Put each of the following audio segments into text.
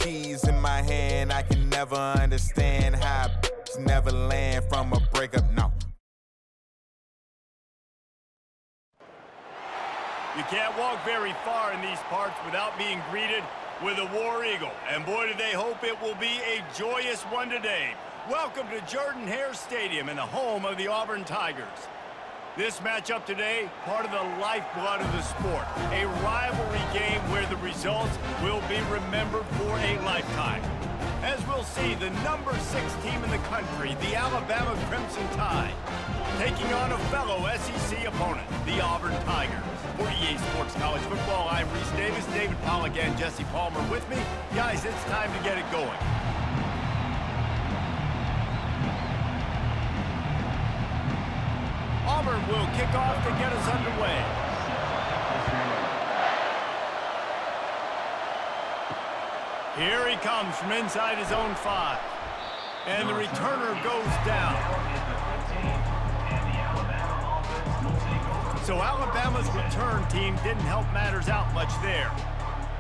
keys in my hand. I can never understand how never land from a breakup, no. You can't walk very far in these parts without being greeted with a War Eagle. And boy, do they hope it will be a joyous one today. Welcome to Jordan-Hare Stadium and the home of the Auburn Tigers. This matchup today, part of the lifeblood of the sport. A rivalry game where the results will be remembered for a lifetime. As we'll see, the number 6 team in the country, the Alabama Crimson Tide, taking on a fellow SEC opponent, the Auburn Tigers. For EA Sports College Football, I'm Reese Davis, David Pollack, and Jesse Palmer with me. Guys, it's time to get it going. Auburn will kick off to get us underway. Here he comes from inside his own 5. And the returner goes down. So Alabama's return team didn't help matters out much there.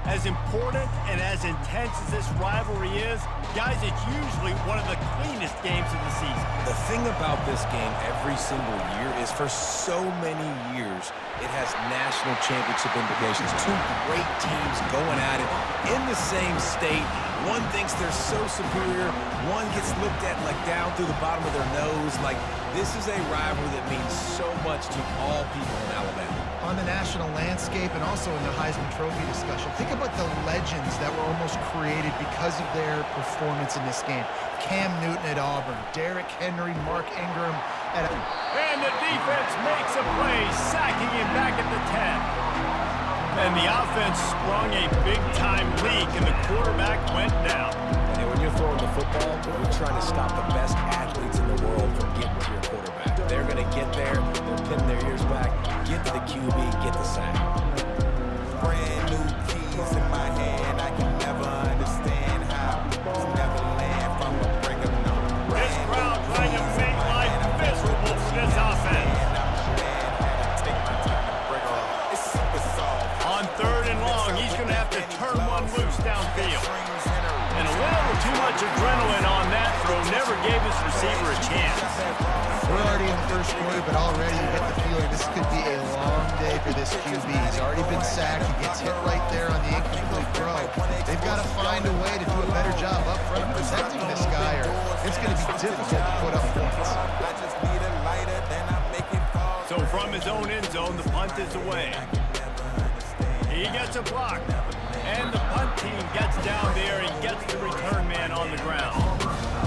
As important and as intense as this rivalry is, guys, it's usually one of the cleanest games of the season. The thing about this game every single year is for so many years, it has national championship implications. 2 great teams going at it in the same state. One thinks they're so superior. One gets looked at like down through the bottom of their nose. Like, this is a rivalry that means so much to all people in Alabama. On the national landscape and also in the Heisman Trophy discussion, think about the legends that were almost created because of their performance in this game. Cam Newton at Auburn, Derrick Henry, Mark Ingram at... And the defense makes a play, sacking him back at the 10. And the offense sprung a big-time leak, and the quarterback went down. And when you're throwing the football, you're trying to stop the best athletes in the world from getting to your quarterback. They're going to get there, they're pinning their ears back, get to the QB, get the sack. Brand new keys in my hand. I can never understand how it's never land from a breakup, no. This crowd trying to make life miserable for this offense. On 3rd and long, he's going to have to turn one loose downfield. And a little too much adrenaline on that throw never gave his receiver a chance. We're already in the first quarter, but already you get the feeling this could be a long day for this QB. He's already been sacked. He gets hit right there on the incomplete throw. They've got to find a way to do a better job up front of protecting this guy, or it's going to be difficult to put up points. So from his own end zone, the punt is away. He gets a block, and the punt team gets down there and gets the return man on the ground.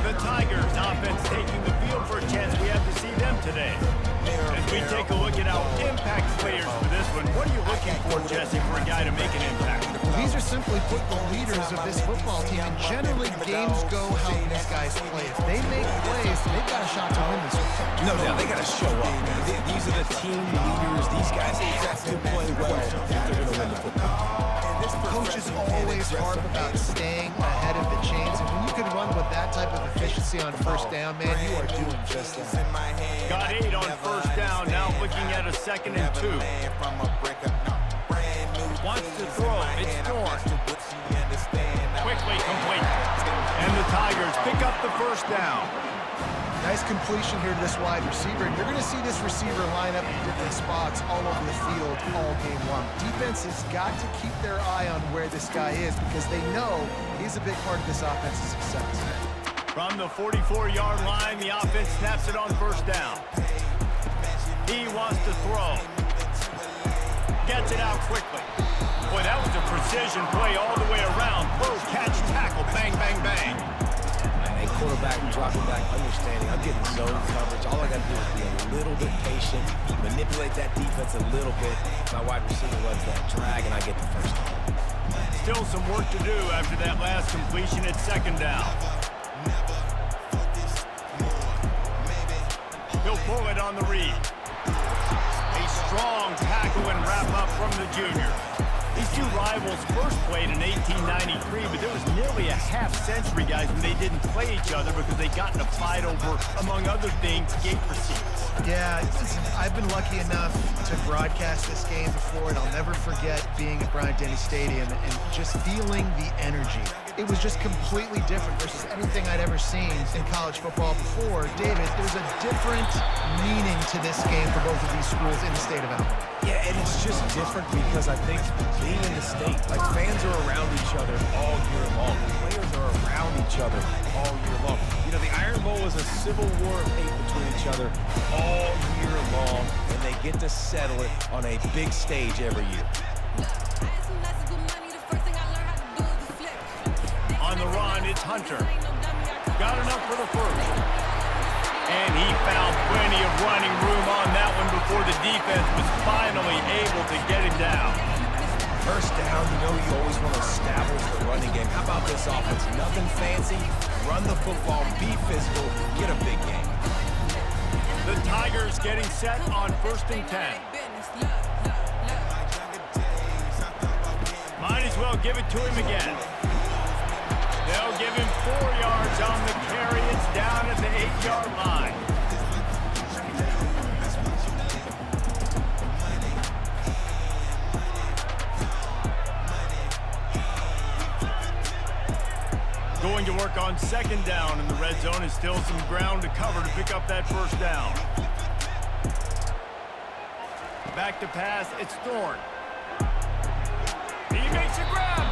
The Tigers offense taking the field for a chance. We have to see them today. As we take a look at our impact players for this one, what are you looking for, Jesse, for a guy to make an impact? Well, these are simply put the leaders of this football team, and generally games go how these guys play. If they make plays, they've got a shot to win this one. No doubt, they got to show up. These are the team leaders. These guys have to play well if they're going to win the football. Coaches always harp about staying ahead of the chains, and when you can run with that type of efficiency on 1st down, man, you are doing just that. Got 8 on 1st down, now looking at a 2nd and 2. Wants to throw, it's Thorne. Quickly complete. And the Tigers pick up the 1st down. Nice completion here to this wide receiver, and you're going to see this receiver line up in different spots all over the field all game long. Defense has got to keep their eye on where this guy is because they know he's a big part of this offense's success. From the 44-yard line, the offense snaps it on 1st down. He wants to throw. Gets it out quickly. Boy, that was a precision play all the way around. Throw, catch, tackle, bang, bang, bang. And quarterback dropping back, understanding I'm getting zone coverage. All I got to do is be a little bit patient, manipulate that defense a little bit. My wide receiver runs that drag, and I get the 1st down. Still some work to do after that last completion at 2nd down. He'll pull it on the read. A strong tackle and wrap up from the junior. These two rivals first played in 1893, but there was nearly a half-century, guys, when they didn't play each other because they got in a fight over, among other things, gate receipts. Yeah, listen, I've been lucky enough to broadcast this game before, and I'll never forget being at Bryant-Denny Stadium and just feeling the energy it was just completely different versus anything I'd ever seen in college football before. David, there's a different meaning to this game for both of these schools in the state of Alabama. Yeah, and it's just different because I think being in the state, like fans are around each other all year long. Players are around each other all year long. You know, the Iron Bowl is a civil war of hate between each other all year long, and they get to settle it on a big stage every year. On the run, it's Hunter. Got enough for the first. And he found plenty of running room on that one before the defense was finally able to get him down. First down, you know you always want to establish the running game. How about this offense? Nothing fancy. Run the football, be physical, get a big game. The Tigers getting set on 1st and 10. Might as well give it to him again. They'll give him 4 yards on the carry. It's down at the 8-yard line. Going to work on 2nd down in the red zone, and still some ground to cover to pick up that 1st down. Back to pass, it's Thorne. He makes a grab.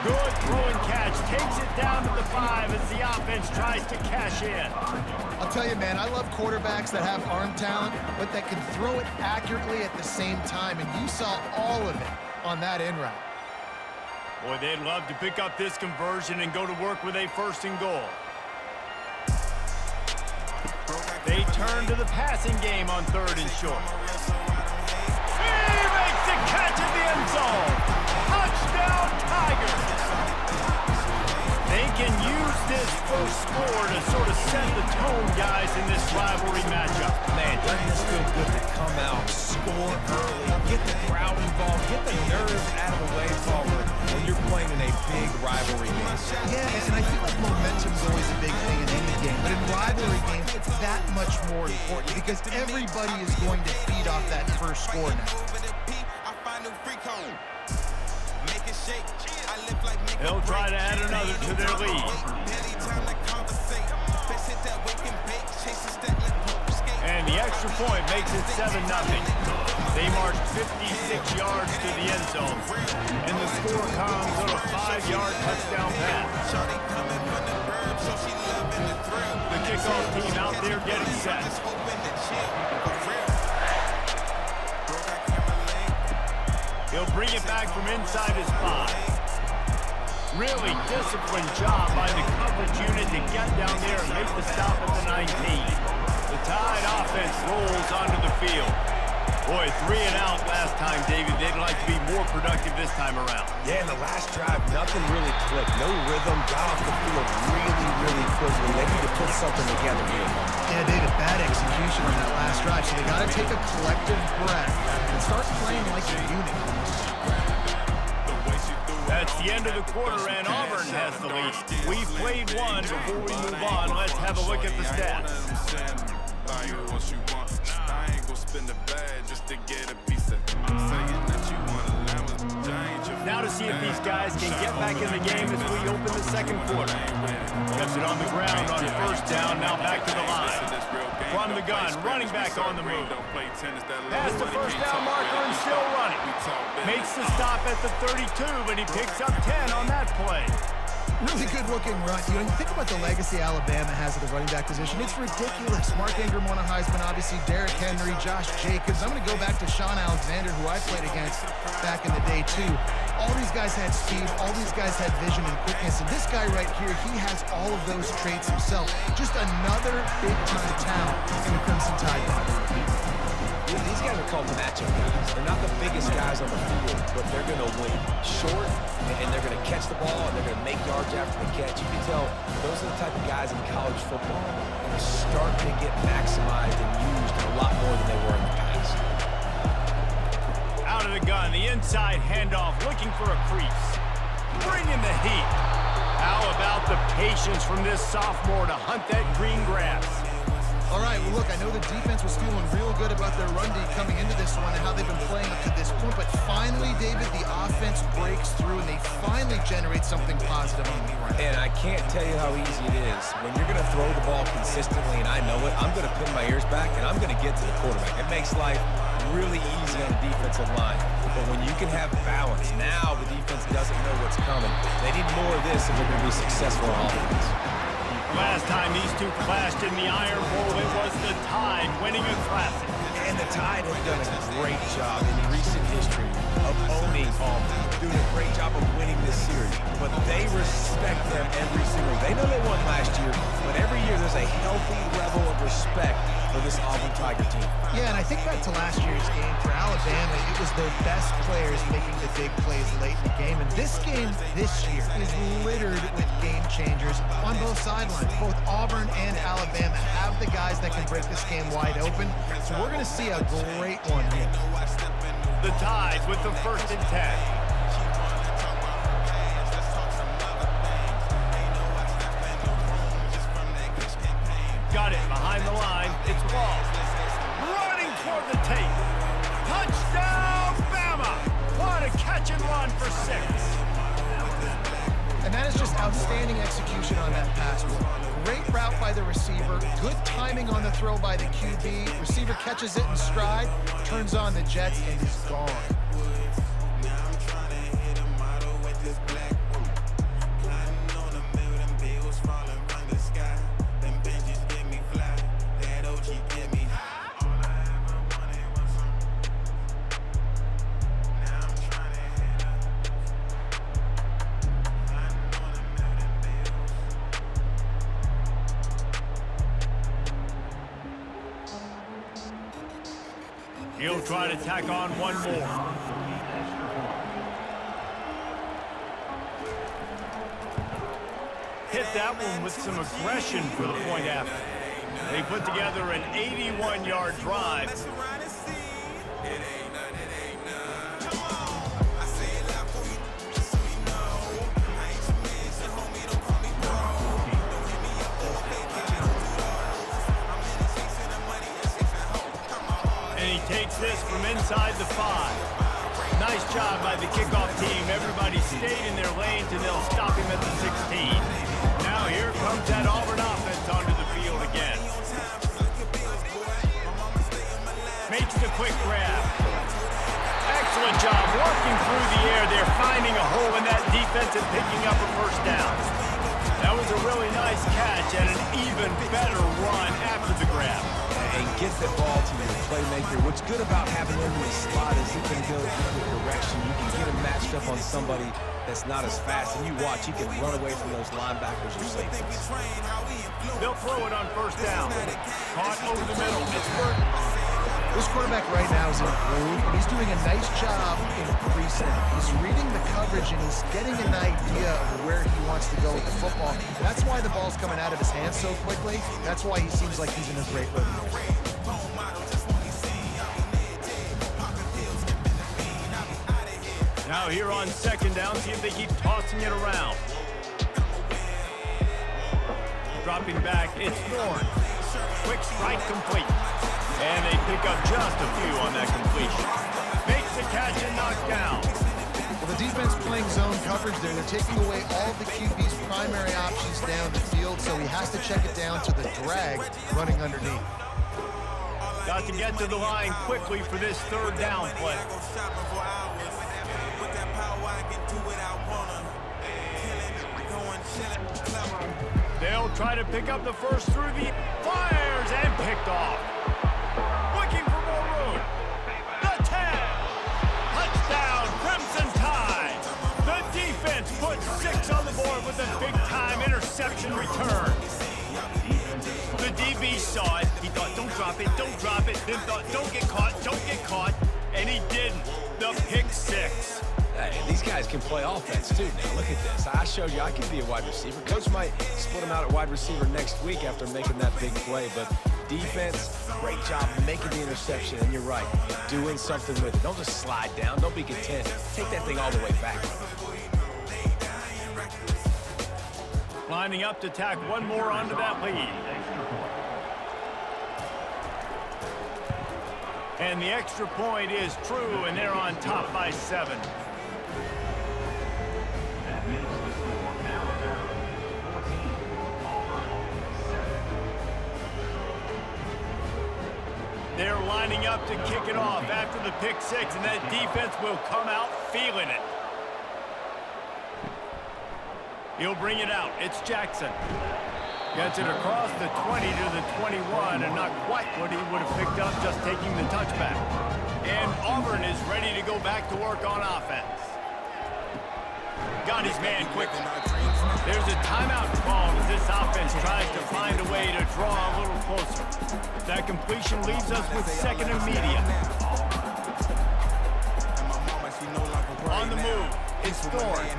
Good throw and catch. Takes it down to the 5 as the offense tries to cash in. I'll tell you, man, I love quarterbacks that have arm talent, but that can throw it accurately at the same time, and you saw all of it on that in route. Boy, they'd love to pick up this conversion and go to work with a 1st and goal. They turn to the passing game on 3rd and short. He makes the catch in the end zone. Touchdown, Tigers. They can use this first score to sort of set the tone, guys, in this rivalry matchup. Man, doesn't this feel good to come out, score early, get the crowd involved, get the nerves out of the way, Palmer, when you're playing in a big rivalry game. Yeah, and I feel like momentum's always a big thing in any game, but in rivalry games, it's that much more important because everybody is going to feed off that first score now. They'll try to add another to their lead. And the extra point makes it 7-0. They marched 56 yards to the end zone. And the score comes on a 5-yard touchdown pass. The kickoff team out there getting set. He'll bring it back from inside his 5. Really disciplined job by the coverage unit to get down there and make the stop at the 19. The Tide offense rolls onto the field. Boy, 3 and out last time, David. They'd like to be more productive this time around. Yeah, in the last drive, nothing really clicked. No rhythm, got off the field really quickly. They need to put something together here. Yeah, David, bad execution on that last drive, so they got to take a collective breath and start playing like a unit. That's the end of the quarter, and Auburn has the lead. We've played one. Before we move on, let's have a look at the stats. Now to see if these guys can get back in the game as we open the 2nd quarter. Kept it on the ground on 1st down, now back to the line. From the gun, running back on the move. Past the 1st down marker and still running. Makes the stop at the 32, but he picks up 10 on that play. Really good looking run. You know, you think about the legacy Alabama has at the running back position. It's ridiculous. Mark Ingram won a Heisman, obviously Derrick Henry, Josh Jacobs. I'm going to go back to Sean Alexander, who I played against back in the day too. All these guys had speed. All these guys had vision and quickness. And this guy right here, he has all of those traits himself. Just another big-time talent in the Crimson Tide rivalry. These guys are called matchup guys. They're not the biggest guys on the field, but they're going to win short, and they're going to catch the ball, and they're going to make yards after the catch. You can tell those are the type of guys in college football that are starting to get maximized and used a lot more than they were in the past. Out of the gun, the inside handoff, looking for a crease. Bringing the heat. How about the patience from this sophomore to hunt that green grass? All right, well, look, I know the defense was feeling real good about their run D coming into this one and how they've been playing up to this point, but finally, David, the offense breaks through and they finally generate something positive on the run. And I can't tell you how easy it is. When you're going to throw the ball consistently, and I know it, I'm going to pin my ears back and I'm going to get to the quarterback. It makes life really easy on the defensive line. But when you can have balance, now the defense doesn't know what's coming. They need more of this if they're going to be successful on offense. Last time these two clashed in the Iron Bowl, it was the Tide winning a classic. And the Tide have done a great job in recent history of owning Auburn, doing a great job of winning this series. But they respect them every single year. They know they won last year, but every year there's a healthy level of respect for this Auburn Tiger team. Yeah, and I think back to last year's game for Alabama, it was their best players making the big plays late in the game. And this game this year is littered with game changers on both sidelines. Both Auburn and Alabama have the guys that can break this game wide open. So we're going to see a great one here. The Tide with the 1st and 10. Got it behind the line. It's Wall. Running toward the tape. Touchdown, Bama! What a catch and run for 6. And that is just outstanding execution on that pass. Great route by the receiver. Good timing on the throw by the QB. Receiver catches it in stride, turns on the jets, and is gone. He'll try to tack on one more. Hit that one with some aggression for the point after. They put together an 81-yard drive. Takes this from inside the 5. Nice job by the kickoff team. Everybody stayed in their lanes, and they'll stop him at the 16. Now here comes that Auburn offense onto the field again. Makes the quick grab. Excellent job working through the air. They're finding a hole in that defense and picking up a 1st down. That was a really nice catch and an even better run after the grab. And get the ball to your playmaker. What's good about having him in the slot is he can go either direction. You can get him matched up on somebody that's not as fast, and you watch, he can run away from those linebackers or safeties. They'll throw it on 1st down. Caught over the middle. It's Burton. This quarterback right now is in a groove, and he's doing a nice job in pre-snap. He's reading the coverage, and he's getting an idea of where he wants to go with the football. That's why the ball's coming out of his hands so quickly. That's why he seems like he's in a great rhythm. Now here on 2nd down, see if they keep tossing it around. Dropping back, it's Thorne. Quick strike complete. And they pick up just a few on that completion. Makes the catch and knocked down. Well, the defense playing zone coverage there. They're taking away all the QB's primary options down the field, so he has to check it down to the drag running underneath. Got to get to the line quickly for this 3rd down play. They'll try to pick up the 1st through the fires and picked off. Looking for more room. The 10. Touchdown, Crimson Tide. The defense puts 6 on the board with a big-time interception return. The DB saw it. He thought, don't drop it. Then thought, don't get caught. And he didn't. The pick 6. Hey, these guys can play offense, too. Now, look at this. I showed you I can be a wide receiver. Coach might split him out at wide receiver next week after making that big play. But defense, great job making the interception. And you're right, doing something with it. Don't just slide down. Don't be content. Take that thing all the way back. Lining up to tack one more onto that lead. And the extra point is true, and they're on top by 7. They're lining up to kick it off after the pick 6, and that defense will come out feeling it. He'll bring it out. It's Jackson. Gets it across the 20 to the 21, and not quite what he would have picked up just taking the touchback. And Auburn is ready to go back to work on offense. Got his man quickly. There's a timeout called as this offense tries to find a way to draw a little closer. That completion leaves us with 2nd and medium. On the move, it's Thorne.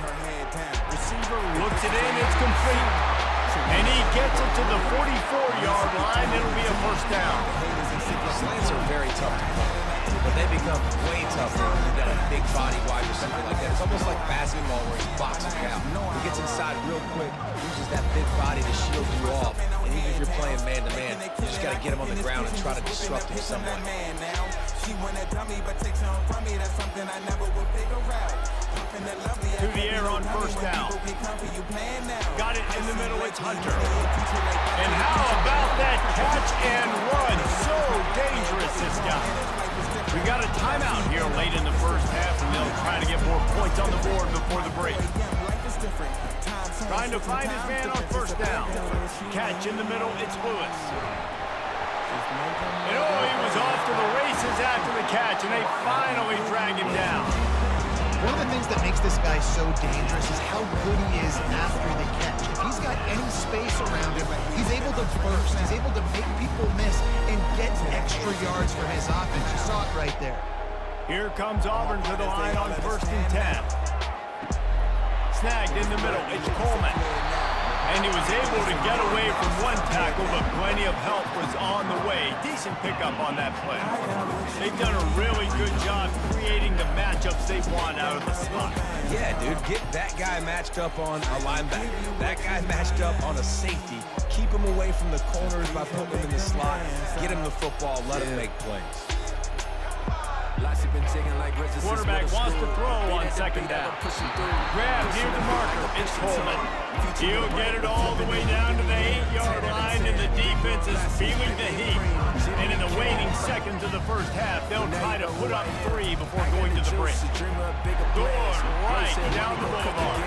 Receiver looks it in, it's complete. And he gets it to the 44-yard line. It'll be a first down. Slants are very tough to play, but they become way tougher when you've got a big body wide receiver like that. It's almost like basketball where he boxes you out. He gets inside real quick, uses that big body to shield you off. And even if you're playing man-to-man, you just got to get him on the ground and try to disrupt him somewhat. To the air on first down. Got it in the middle, it's Hunter. And how about that catch and run? So dangerous, this guy. We got a timeout here late in the first half, and they'll try to get more points on the board before the break. Trying to find his man on first down. Catch in the middle, it's Lewis. And oh, he was off to the races after the catch, and they finally drag him down. One of the things that makes this guy so dangerous is how good he is after the catch. If he's got any space around him, he's able to burst. He's able to make people miss and get extra yards for his offense. You saw it right there. Here comes Auburn to the line on 1st and 10. Snagged in the middle, it's Coleman. And he was able to get away from one tackle, but plenty of help was on the way. Decent pickup on that play. They've done a really good job creating the matchups they want out of the slot. Yeah, dude, get that guy matched up on a linebacker. That guy matched up on a safety. Keep him away from the corners by putting him in the slot. Get him the football, let him make plays. Quarterback wants to throw on 2nd down. Grab near the marker, it's Coleman. He'll get it all the way down to the 8-yard line, and the defense is feeling the heat. And in the waning seconds of the first half, they'll try to put up 3 before going to the break. Thorne right down the boulevard.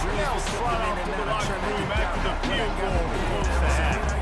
They'll trot off to the locker room after the field goal to close the half.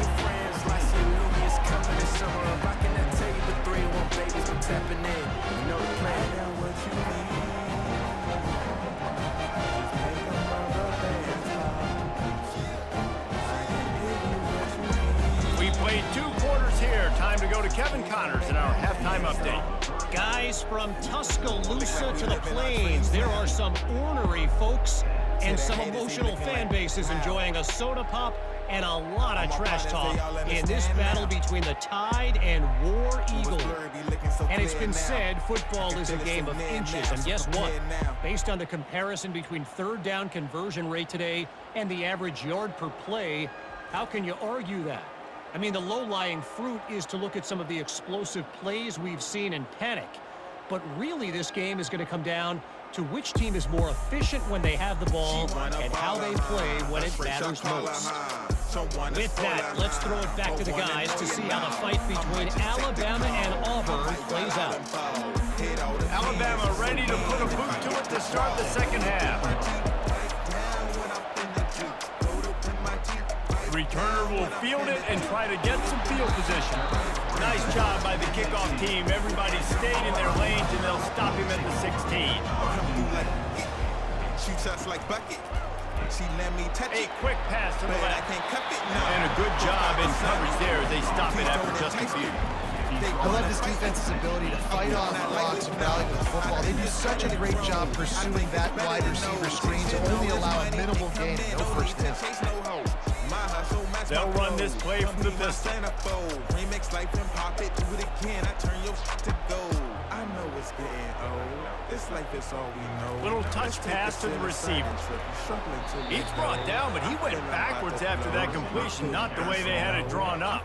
We played 2 quarters here. Time to go to Kevin Connors in our halftime update. Guys, from Tuscaloosa to the Plains, there are some ornery folks and some emotional fan bases enjoying a soda pop and a lot of trash talk in this battle between the Tide and War Eagle. And it's been said football is a game of inches, and guess what? Based on the comparison between 3rd down conversion rate today and the average yard per play, how can you argue that? I mean, the low-lying fruit is to look at some of the explosive plays we've seen in panic. But really, this game is going to come down to which team is more efficient when they have the ball and how they play when it matters most. With that, let's throw it back to the guys to see how the fight between Alabama and Auburn plays out. Alabama ready to put a boot to it to start the second half. Returner will field it and try to get some field position. Nice job by the kickoff team. Everybody stayed in their lanes, and they'll stop him at the 16. She just like bucket. She let me touch A it. quick pass to the But I left. can't cuff it now. And a good job in coverage there as they stop it after just a few. I love this defense's ability to fight off blocks and rally with the football. They do such a great job pursuing that wide receiver screen to only allow a minimal gain, no first down. They'll run this play from the pistol. Remix life and pop it, do it again. I turn your shit to gold. I know it's getting old. This life is all we know. Little touch pass to the receiver. He's brought down, but he went backwards after that completion, not the way they had it drawn up.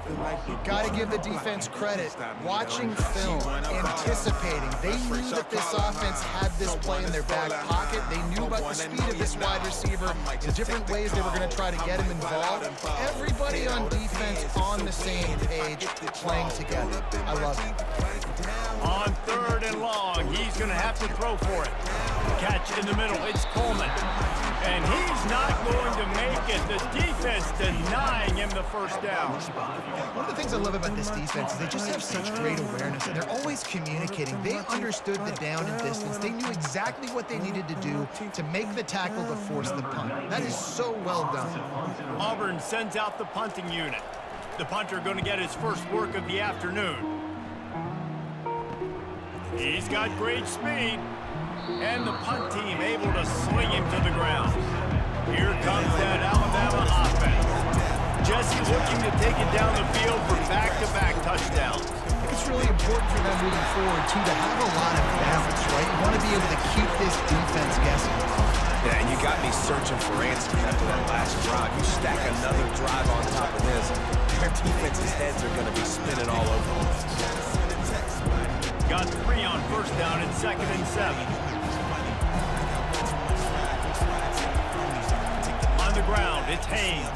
Got to give the defense credit. Watching film, anticipating. They knew that this offense had this play in their back pocket. They knew about the speed of this wide receiver, the different ways they were going to try to get him involved. Everybody on defense on the same page, playing together. I love it. On 3rd and long, he's going to have to throw for it. Catch in the middle, it's Coleman. And he's not going to make it. The defense denying him the first down. One of the things I love about this defense is they just have such great awareness, and they're always communicating. They understood the down and distance. They knew exactly what they needed to do to make the tackle to force the punt. That is so well done. Auburn sends out the punting unit. The punter going to get his first work of the afternoon. He's got great speed. And the punt team able to sling him to the ground. Here comes that Alabama offense. Jesse looking to take it down the field for back-to-back touchdowns. It's really important for them moving forward, too, to have a lot of balance, right? You want to be able to keep this defense guessing. Yeah, and you got me searching for answers after that last drive. You stack another drive on top of this, their defense's heads are going to be spinning all over them. Got 3 on 1st down and 2nd and 7. On the ground, it's Haynes.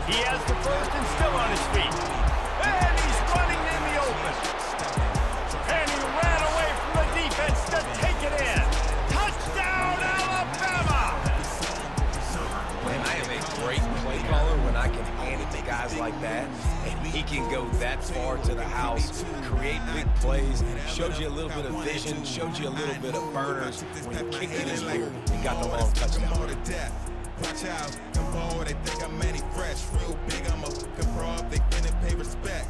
He has the first and still on his feet. And he's running in the open. And he ran away from the defense to take it in. Touchdown, Alabama! Man, I am a great play caller when I can hand it to guys like that. And he can go that far to the house, create big plays, shows you a little bit of vision, shows you a little bit of burners. When you kick it in here, you got the long touchdown. Watch out, come forward, they think I'm Manny Fresh. Real big, I'm a fucking fraud, they finna pay respect.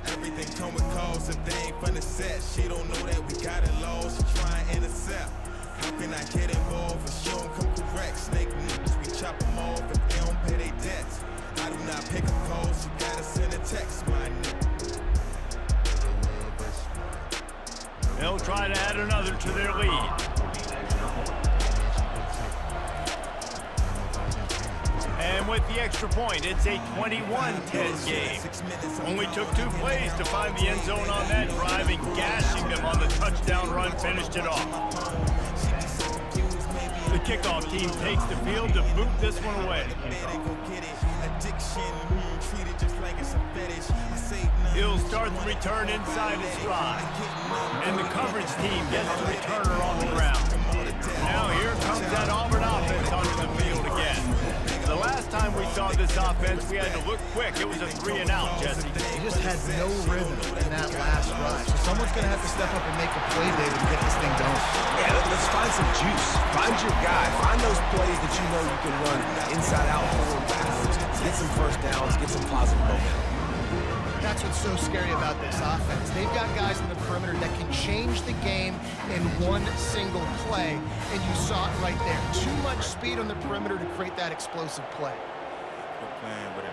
Everything come with calls if they ain't finna set. She don't know that we got it lost, she try and intercept. How can I get involved if she don't come correct? Snake niggas, we chop them off if they don't pay their debts. I do not pick up calls, you gotta send a text, my nigga. They'll try to add another to their lead. And with the extra point, it's a 21-10 game. Only took 2 plays to find the end zone on that drive, and gashing them on the touchdown run finished it off. The kickoff team takes the field to boot this one away. He'll start the return inside his stride. And the coverage team gets the returner on the ground. Now here comes that Auburn offense onto the field again. The last time we saw this offense, we had to look quick. It was a 3-and-out, Jesse. They just had no rhythm in that last drive. So someone's going to have to step up and make a play, David, to get this thing going. Yeah, let's find some juice. Find your guy. Find those plays that you know you can run inside out, forward, backwards. Get some first downs. Get some positive momentum. That's what's so scary about this offense. They've got guys in the perimeter that can change the game in one single play, and you saw it right there. Too much speed on the perimeter to create that explosive play. Quit playing with it.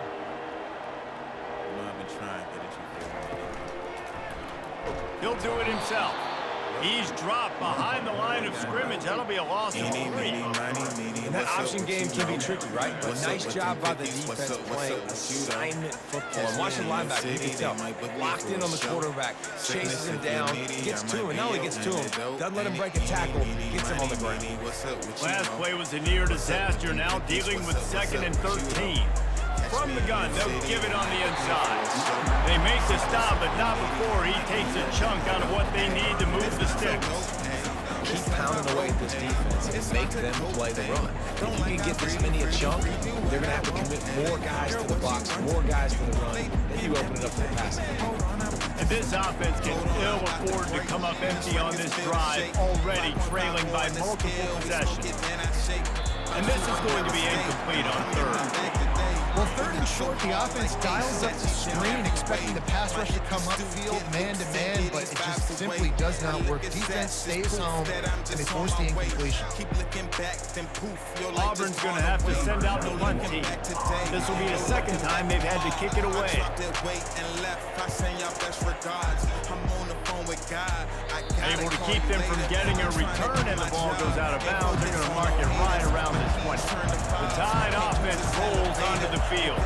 You know I've been trying to get it. He'll do it himself. He's dropped behind the line of scrimmage. That'll be a loss of 3. And that option game can be tricky, right? But nice job by the defense playing assignment football. And watching linebacker, you can tell, locked in on the quarterback, chases him down, gets to him, and not only gets to him, doesn't let him break a tackle, gets him on the ground. Last play was a near disaster, now dealing with 2nd and 13. From the gun, they'll give it on the inside. They make the stop, but not before he takes a chunk out of what they need to move the sticks. Keep pounding away at this defense and make them play the run. If you can get this many a chunk, they're going to have to commit more guys to the box, more guys to the run, then you open it up for the passing. And this offense can ill afford to come up empty on this drive, already trailing by multiple possessions. And this is going to be incomplete on 3rd. Well, 3rd and short, the offense dials up the screen, expecting the pass rush to come upfield, man-to-man, but it just simply does not work. Defense stays home, and they force the incompletion. Auburn's going to have to send out the punt team. This will be the 2nd time they've had to kick it away. Able to keep them from getting a return, and the ball goes out of bounds. They're going to mark it right around the 20. The Tide offense rolls onto the field.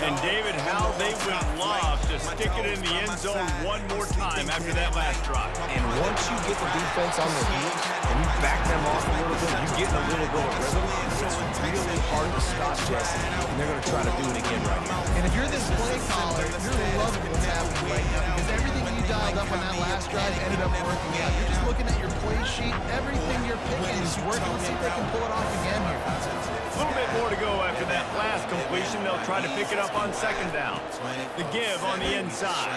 And David, how they would love to stick it in the end zone one more time after that last drive. And once you get the defense on their heels and you back them off a little bit, you get a little bit of rhythm, it's really hard to stop Jesse, and they're going to try to do it again right now. And if you're this play caller, you're loving what's happening right now because everything you dialed up on that last drive ended up working out. You're just looking at your play sheet. Everything you're picking is working. Let's see if they can pull it off again here. A little bit more to go after that last completion. They'll try to pick it up on second down. The give on the inside.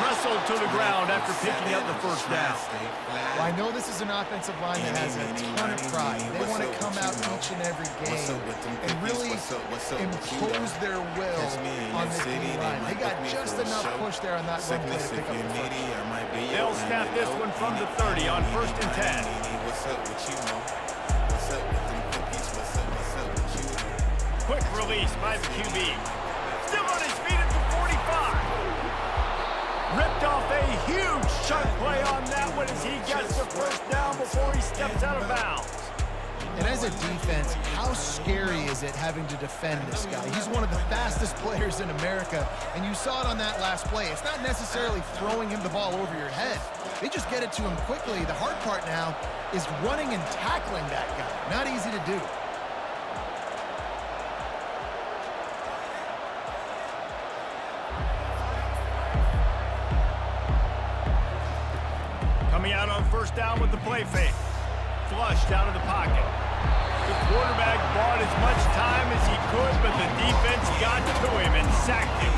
Wrestled to the ground after picking up the first down. Well, I know this is an offensive line that has a ton of pride. They want to come out each and every game and really impose their will on this D-line. They got just enough push there on that run play to pick up the first. They'll snap this one from the 30 on 1st and 10. Quick release by the QB. Still on his feet at the 45. Ripped off a huge chunk play on that one as he gets the first down before he steps out of bounds. And as a defense, how scary is it having to defend this guy? He's one of the fastest players in America, and you saw it on that last play. It's not necessarily throwing him the ball over your head. They just get it to him quickly. The hard part now is running and tackling that guy. Not easy to do. Coming out on first down with the play fake. Flushed out of the pocket. The quarterback bought as much time as he could, but the defense got to him and sacked him.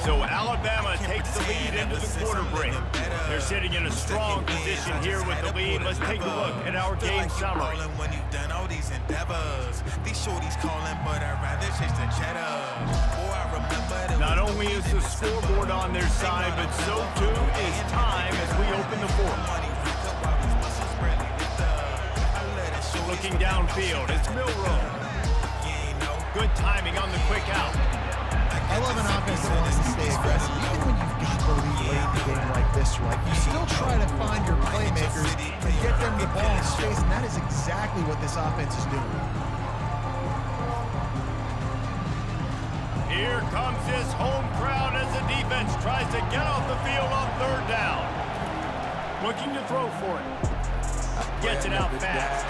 So Alabama takes the lead into the quarter break. They're sitting in a strong position here with the lead. Let's take a look at our game summary. Not only is the scoreboard on their side, but so too is time as we open the fourth. Looking downfield, it's Milroe. Good timing on the quick out. I love an offense that wants to stay aggressive. Even when you've got the lead late in the game like this, right, you still try to find your playmakers and get them the ball in space, and that is exactly what this offense is doing. Here comes this home crowd as the defense tries to get off the field on third down. Looking to throw for it. Gets it out fast.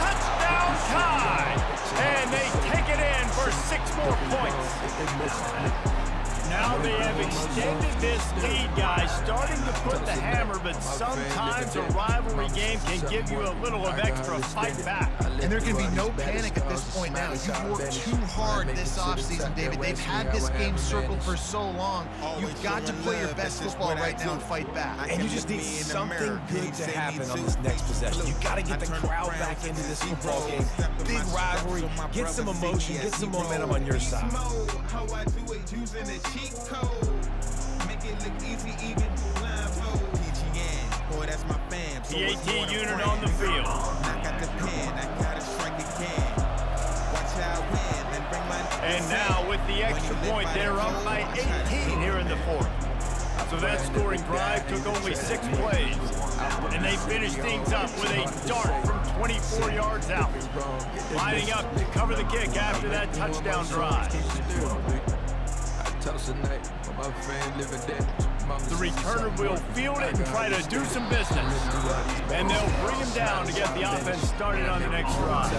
Touchdown Tide! And they take it in for 6 more points. Now they have extended this lead, guys, starting to put the hammer, but sometimes a rivalry game can give you a little of extra fight back. And there can be no panic at this point now. You've worked too hard this offseason, David. They've had this game circled for so long. You've got to play your best football right now and fight back. And you just need something good to happen on this next possession. You got to get the crowd back into this football game. Big rivalry, get some emotion, get some momentum on your side. PAT unit on the field. And now with the extra point, they're up by 18 here in the fourth. So that scoring drive took only 6 plays. And they finished things up with a dart from 24 yards out. Lining up to cover the kick after that touchdown drive. The returner will field it and try to do some business. And they'll bring him down to get the offense started on the next drive.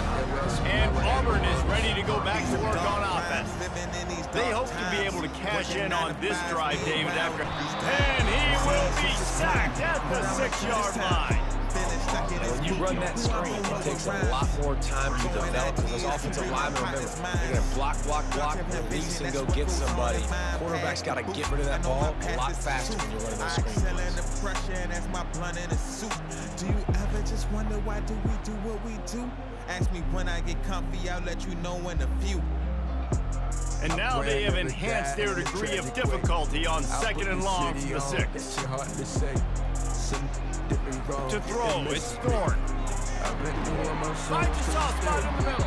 And Auburn is ready to go back to work on offense. They hope to be able to cash in on this drive, David, after. And he will be sacked at the 6-yard line. When you run that screen, it takes a lot more time to develop because those offensive linemen, remember, they're going to block, release, and go get somebody. Quarterback's got to get rid of that ball a lot faster when you're running those screen plays. sharing, that's my blunt in a suit. Do you ever just wonder why do we do what we do? Ask me when I get comfy, I'll let you know in a few. And now they have enhanced their degree of difficulty on 2nd and long from the 6. To throw, it's Thorne. Finds a soft spot in the middle.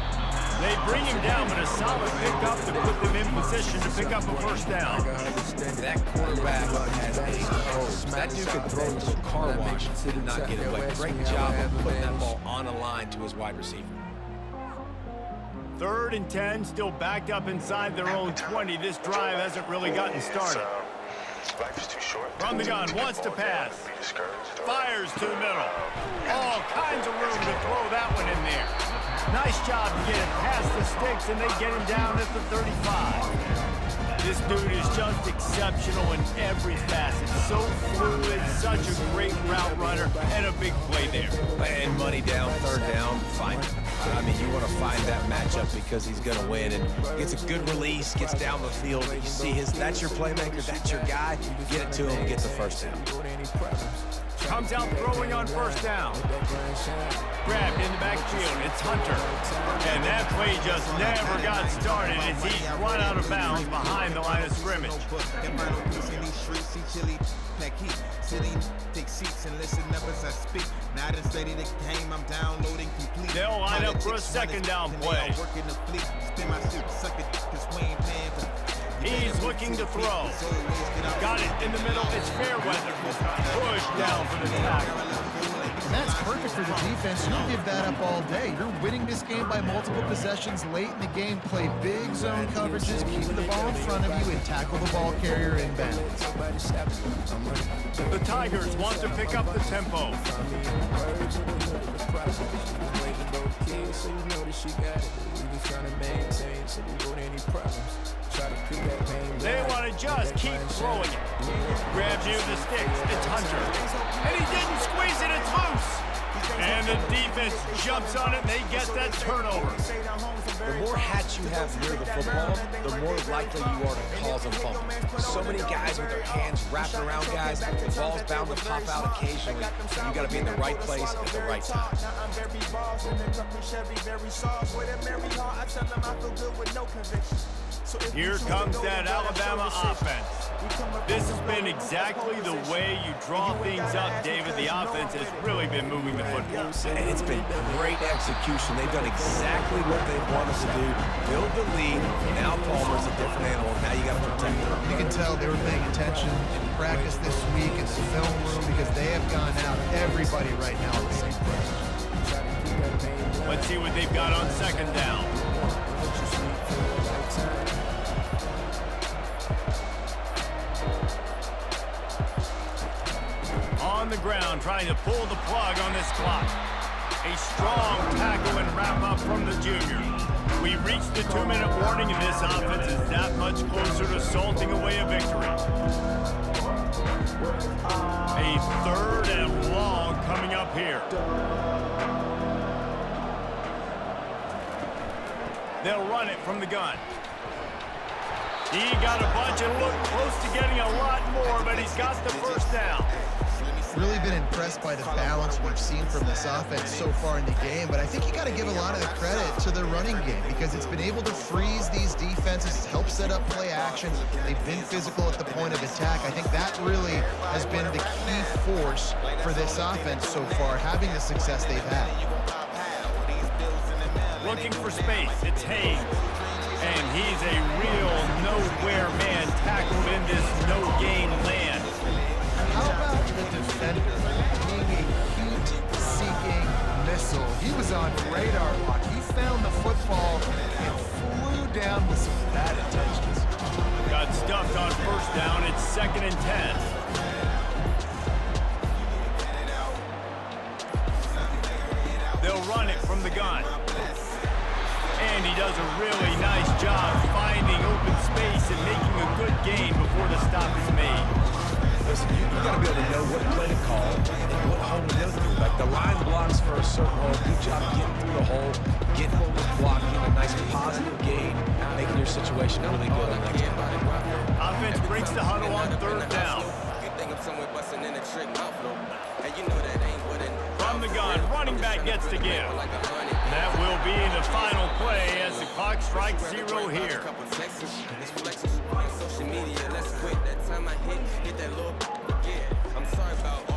They bring him down, but a solid pickup to put them in position to pick up a first down. That quarterback has a hose. That dude could throw to a car wash and not get it wet. Great job of putting that ball on a line to his wide receiver. 3rd and 10, still backed up inside their own 20. This drive hasn't really gotten started. From the gun, wants to pass. Fires to the middle. All kinds of room to throw that one in there. Nice job to get it past the sticks, and they get him down at the 35. This dude is just exceptional in every facet. So fluid, such a great route runner, and a big play there. And money down, 3rd down, fine. I mean, you want to find that matchup because he's going to win and gets a good release, gets down the field. You see that's your playmaker, that's your guy. Get it to him, get the first down. Comes out throwing on 1st down. Grabbed in the backfield, it's Hunter. And that play just never got started as he's run out of bounds behind the line of scrimmage. Take seats and listen up as I speak. Not in study the game, I'm downloading complete. They'll line up for a 2nd down play. He's looking to throw. Got it in the middle. It's Fairweather. Pushed down for the tackle. And that's perfect for the defense. You'll give that up all day. You're winning this game by multiple possessions late in the game. Play big zone coverages, keep the ball in front of you, and tackle the ball carrier in bounds. The Tigers want to pick up the tempo. They want to just keep throwing it. Grabs you the sticks. It's Hunter. And he didn't squeeze it. It's loose. And the defense jumps on it, and they get that turnover. The more hats you have near the football, the more likely you are to cause a fumble. So many guys with their hands wrapped around guys, the ball's bound to pop out occasionally. You got to be in the right place at the right time. Here comes that Alabama offense. This has been exactly the way you draw things up, David. The offense has really been moving the football. And it's been great execution. They've done exactly what they wanted to do. Build the lead. Now Palmer's a different animal. Now you got to protect them. You can tell they were paying attention in practice this week in the film room because they have gone out everybody right now at the same place. Let's see what they've got on 2nd down. On the ground, trying to pull the plug on this clock. A strong tackle and wrap up from the junior. We reached the 2-minute warning, and this offense is that much closer to salting away a victory. A 3rd and long coming up here. They'll run it from the gun. He got a bunch and looked close to getting a lot more, but he's got the first down. Really been impressed by the balance we've seen from this offense so far in the game, but I think you got to give a lot of the credit to the running game because it's been able to freeze these defenses, help set up play action. They've been physical at the point of attack. I think that really has been the key force for this offense so far, having the success they've had. Looking for space, it's Hayes. And he's a real nowhere man tackled in this no-gain land. How about the defender being a heat-seeking missile? He was on radar lock. He found the football and flew down with some bad intentions. Got stuffed on 1st down. It's 2nd and 10. They'll run it from the gun. And he does a really nice job finding open space and making a good gain before the stop is made. Listen, you got to be able to know what play to call and what hole to go through. Like the line blocks for a certain hole. Good job getting through the hole, getting what was blocked, getting a nice positive gain, making your situation really good on that game. Offense breaks the huddle on 3rd down. from the gun. Running back gets to give. That will be the final play as the clock strikes 0 here. Social media, let's quit. That time I hit that little, yeah. I'm sorry about